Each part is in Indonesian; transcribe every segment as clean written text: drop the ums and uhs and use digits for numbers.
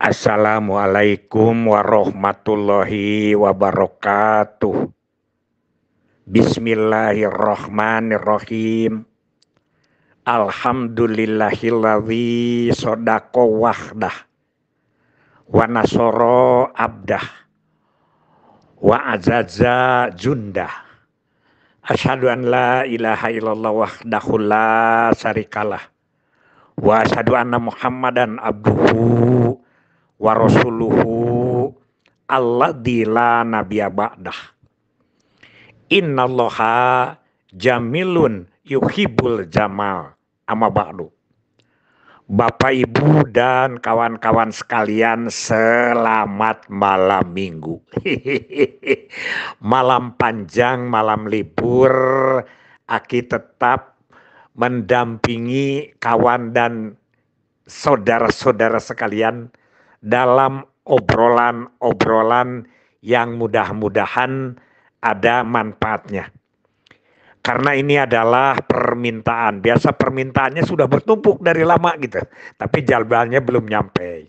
Assalamualaikum warahmatullahi wabarakatuh. Bismillahirrahmanirrahim. Alhamdulillahilladzi sodaqo wahdah wa nasoro abdah wa azaza jundah. Asyhadu an la ilaha illallah wahdahu la syarikalah wa asyhadu anna Muhammadan abduhu wa rasuluhu alladzi la nabiyya ba'dah. Innallaha jamilun yuhibbul jamal. Amma ba'du. Bapak Ibu dan kawan-kawan sekalian, selamat malam Minggu. Malam panjang, malam libur, Aki tetap mendampingi kawan dan saudara-saudara sekalian dalam obrolan-obrolan yang mudah-mudahan ada manfaatnya. Karena ini adalah permintaan. Biasa permintaannya sudah bertumpuk dari lama gitu. Tapi jawabannya belum nyampe.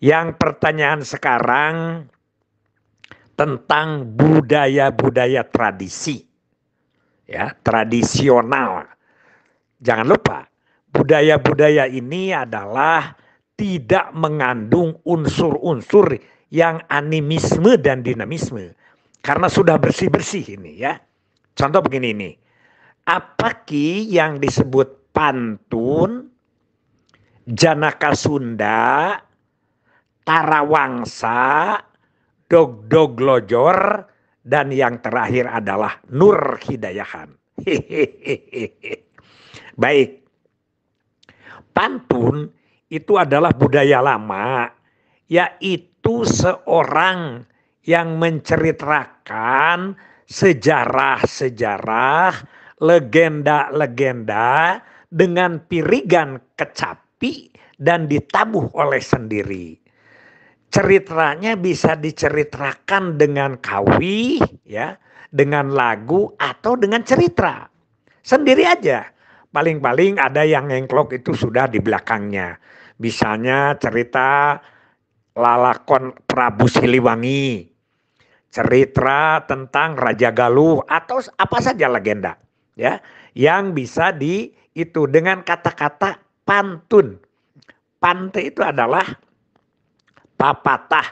Yang pertanyaan sekarang tentang budaya-budaya tradisi. Ya, tradisional. Jangan lupa, budaya-budaya ini adalah tidak mengandung unsur-unsur yang animisme dan dinamisme. Karena sudah bersih-bersih ini ya. Contoh begini nih. Apa ki yang disebut pantun, Janaka Sunda, Tarawangsa, Dog-dog Lojor, dan yang terakhir adalah Nur Hidayahan. Baik. Pantun itu adalah budaya lama, yaitu seorang yang menceritakan sejarah-sejarah, legenda-legenda dengan pirigan kecapi dan ditabuh oleh sendiri. Ceritanya bisa diceritakan dengan kawi, ya, dengan lagu atau dengan cerita. Sendiri aja. Paling-paling ada yang ngengklok itu sudah di belakangnya. Misalnya cerita lalakon Prabu Siliwangi, cerita tentang Raja Galuh atau apa saja legenda ya yang bisa itu dengan kata-kata pantun. Pante itu adalah papatah,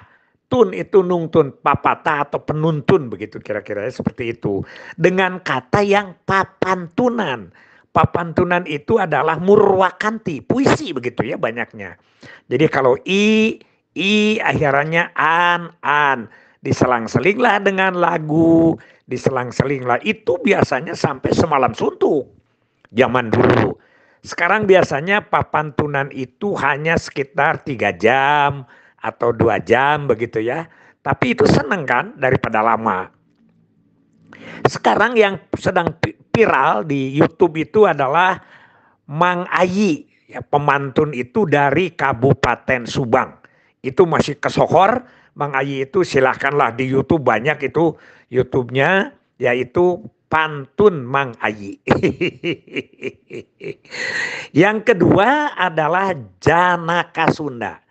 tun itu nungtun, papatah atau penuntun begitu kira-kira seperti itu. Dengan kata yang papantunan. Papantunan itu adalah murwakanti, puisi begitu ya banyaknya. Jadi kalau i akhirannya an. Diselang-selinglah dengan lagu, diselang-selinglah. Itu biasanya sampai semalam suntuk zaman dulu. Sekarang biasanya papantunan itu hanya sekitar 3 jam atau 2 jam begitu ya. Tapi itu seneng kan daripada lama. Sekarang yang sedang viral di YouTube itu adalah Mang Ayi, ya, pemantun itu dari Kabupaten Subang. Itu masih kesohor. Mang Ayi itu silahkanlah di YouTube, banyak itu YouTube-nya, yaitu pantun Mang Ayi. Yang kedua adalah Janaka Sunda.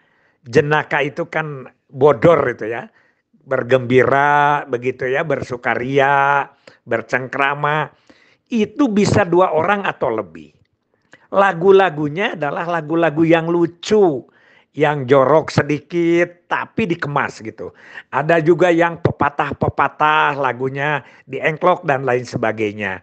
Jenaka itu kan bodor itu ya, bergembira begitu ya, bersukaria, bercengkrama. Itu bisa 2 orang atau lebih. Lagu-lagunya adalah lagu-lagu yang lucu, yang jorok sedikit tapi dikemas gitu. Ada juga yang pepatah-pepatah, lagunya diengklok dan lain sebagainya.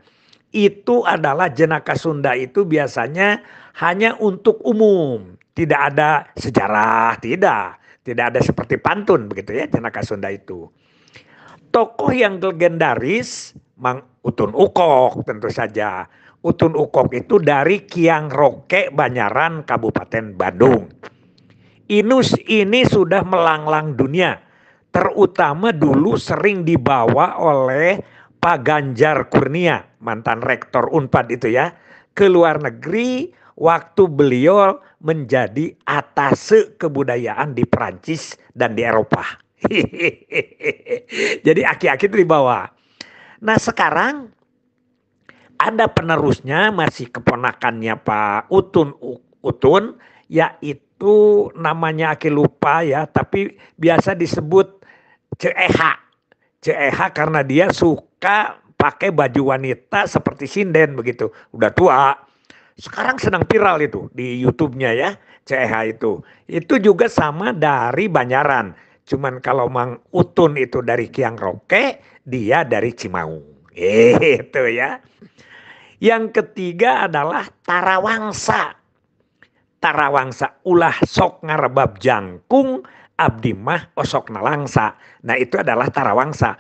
Itu adalah Jenaka Sunda itu biasanya hanya untuk umum. Tidak ada sejarah, tidak ada seperti pantun begitu ya Jenaka Sunda itu. Tokoh yang legendaris Mang Utun Ukok tentu saja. Utun Ukok itu dari Kiang Roke, Banyaran, Kabupaten Bandung. Ini sudah melanglang dunia, terutama dulu sering dibawa oleh Pak Ganjar Kurnia, mantan rektor Unpad itu ya, ke luar negeri waktu beliau menjadi atase kebudayaan di Perancis dan di Eropa. Jadi aki-aki itu dibawa. Nah sekarang ada penerusnya, masih keponakannya Pak Utun yaitu namanya Aki lupa ya, tapi biasa disebut Ceeha. Ceeha karena dia suka pakai baju wanita seperti sinden begitu. Udah tua. Sekarang sedang viral itu di YouTube-nya ya, Ceeha itu. Itu juga sama dari Banyaran. Cuman kalau Mang Utun itu dari Kiang Roke, dia dari Cimaung. Itu ya. Yang ketiga adalah Tarawangsa. Tarawangsa ulah sok ngarebab jangkung abdi mah osok nalangsa. Nah itu adalah tarawangsa.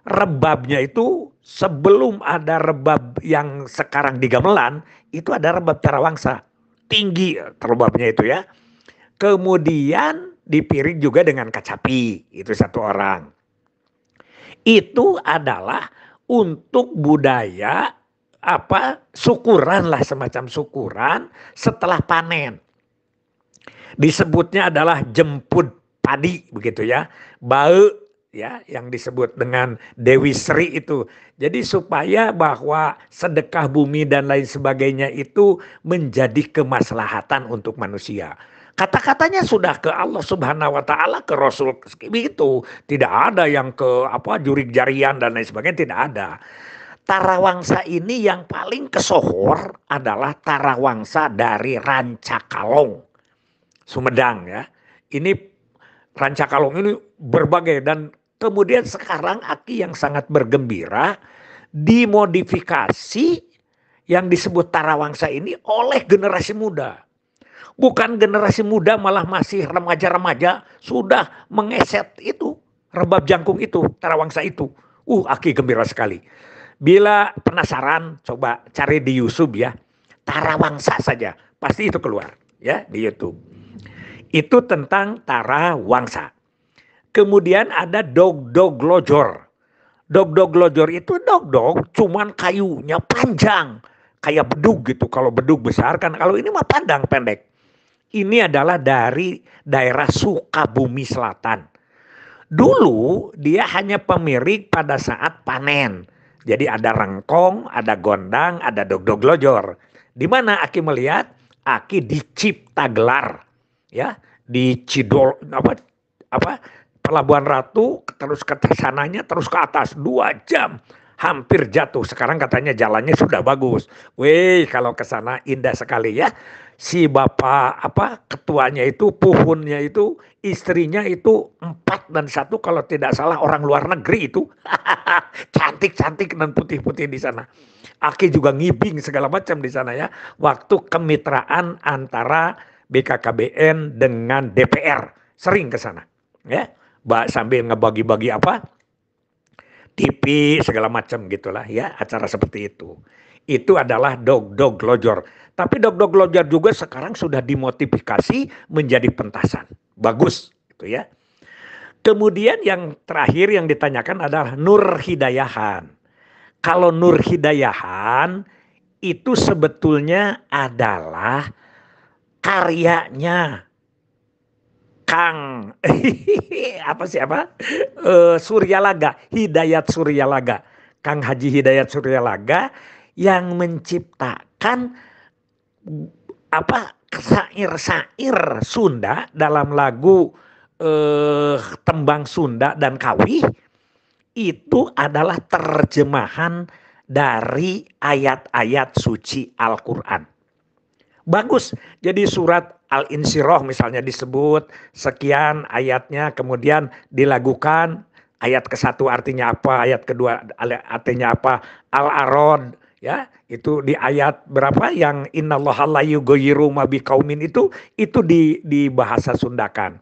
Rebabnya itu sebelum ada rebab yang sekarang di gamelan, itu ada rebab tarawangsa. Tinggi rebabnya itu ya. Kemudian dipiring juga dengan kacapi, itu satu orang. Itu adalah untuk budaya syukuran lah, semacam syukuran setelah panen. Disebutnya adalah jemput padi begitu ya. Bau ya yang disebut dengan Dewi Sri itu. Jadi supaya bahwa sedekah bumi dan lain sebagainya itu menjadi kemaslahatan untuk manusia. Kata-katanya sudah ke Allah Subhanahu wa taala, ke Rasul itu. Tidak ada yang ke jurik jarian dan lain sebagainya, tidak ada. Tarawangsa ini yang paling kesohor adalah tarawangsa dari Rancakalong, Sumedang ya. Ini Rancakalong ini berbagai, dan kemudian sekarang Aki yang sangat bergembira dimodifikasi yang disebut tarawangsa ini oleh generasi muda. Bukan generasi muda, malah masih remaja-remaja sudah mengeset itu rebab jangkung itu, tarawangsa itu. Aki gembira sekali. Bila penasaran, coba cari di YouTube ya. Tarawangsa saja, pasti itu keluar ya di YouTube. Itu tentang tarawangsa. Kemudian ada dog-dog lojor. Dog-dog lojor itu dog-dog cuman kayunya panjang. Kayak bedug gitu. Kalau bedug besar kan, kalau ini mah pandang pendek. Ini adalah dari daerah Sukabumi Selatan. Dulu dia hanya pemirik pada saat panen. Jadi ada rengkong, ada gondang, ada dog-dog lojor. Di mana Aki melihat? Aki di Ciptagelar, ya, di Cidol, Pelabuhan Ratu, terus ke sananya, terus ke atas 2 jam, hampir jatuh. Sekarang katanya jalannya sudah bagus. Kalau ke sana indah sekali ya. Si bapak ketuanya itu, puhunnya itu, istrinya itu 4 dan 1 kalau tidak salah orang luar negeri itu. Cantik-cantik dan putih-putih di sana. Aki juga ngibing segala macam di sana ya. Waktu kemitraan antara BKKBN dengan DPR, sering ke sana ya. Sambil ngebagi-bagi TV segala macam gitulah ya, acara seperti itu. Itu adalah dog-dog lojor. Tapi dog-dog lojor juga sekarang sudah dimodifikasi menjadi pentasan. Bagus gitu ya. Kemudian yang terakhir yang ditanyakan adalah Nur Hidayahan. Kalau Nur Hidayahan itu sebetulnya adalah karyanya Kang Suryalaga, Hidayat Suryalaga. Kang Haji Hidayat Suryalaga yang menciptakan syair-syair Sunda dalam lagu Tembang Sunda dan Kawi. Itu adalah terjemahan dari ayat-ayat suci Al-Quran. Bagus. Jadi surat Al-Insyirah misalnya disebut sekian ayatnya, kemudian dilagukan ayat ke-1 artinya apa, ayat kedua artinya apa, Al-Arad ya, itu di ayat berapa yang innallaha la yughayyiru ma biqaumin itu di bahasa Sundakan.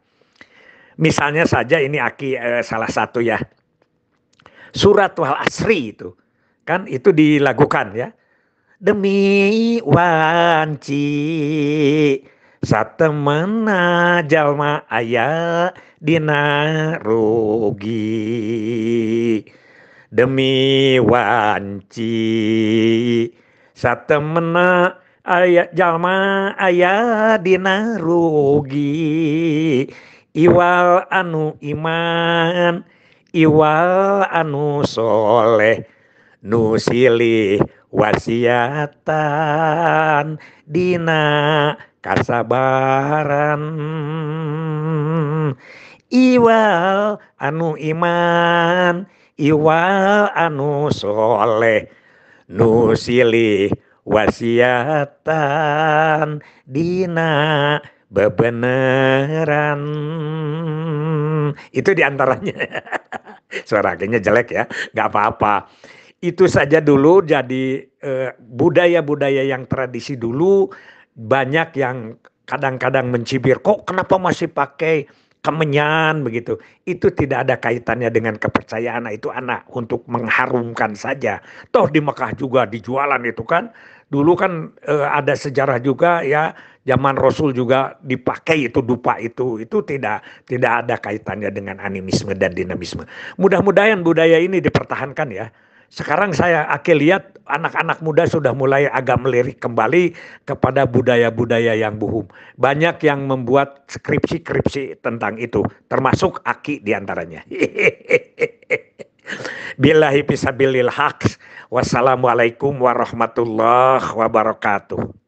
Misalnya saja ini Aki salah satu ya. Surat Wal Asri itu kan itu dilagukan ya. Demi wanci satemena jalma aya dina rugi. Demi wanci satemena aya jalma aya dina rugi. Iwal anu iman, iwal anu soleh, nu silih wasiatan dina kasabaran iwal anu iman iwal anu soleh nu silih wasiatan dina bebeneran. Itu diantaranya. Suara kayaknya jelek ya, nggak apa-apa. Itu saja dulu jadi budaya-budaya yang tradisi dulu banyak yang kadang-kadang mencibir, kok kenapa masih pakai kemenyan begitu. Itu tidak ada kaitannya dengan kepercayaan, itu anak untuk mengharumkan saja. Toh di Mekah juga dijualan itu kan. Dulu kan ada sejarah juga ya, zaman Rasul juga dipakai itu dupa itu tidak ada kaitannya dengan animisme dan dinamisme. Mudah-mudahan budaya ini dipertahankan ya. Sekarang saya lihat anak-anak muda sudah mulai agak melirik kembali kepada budaya-budaya yang buhum. Banyak yang membuat skripsi-skripsi tentang itu, termasuk Aki diantaranya. Billahi fisabilil haq. Wassalamualaikum warahmatullahi wabarakatuh.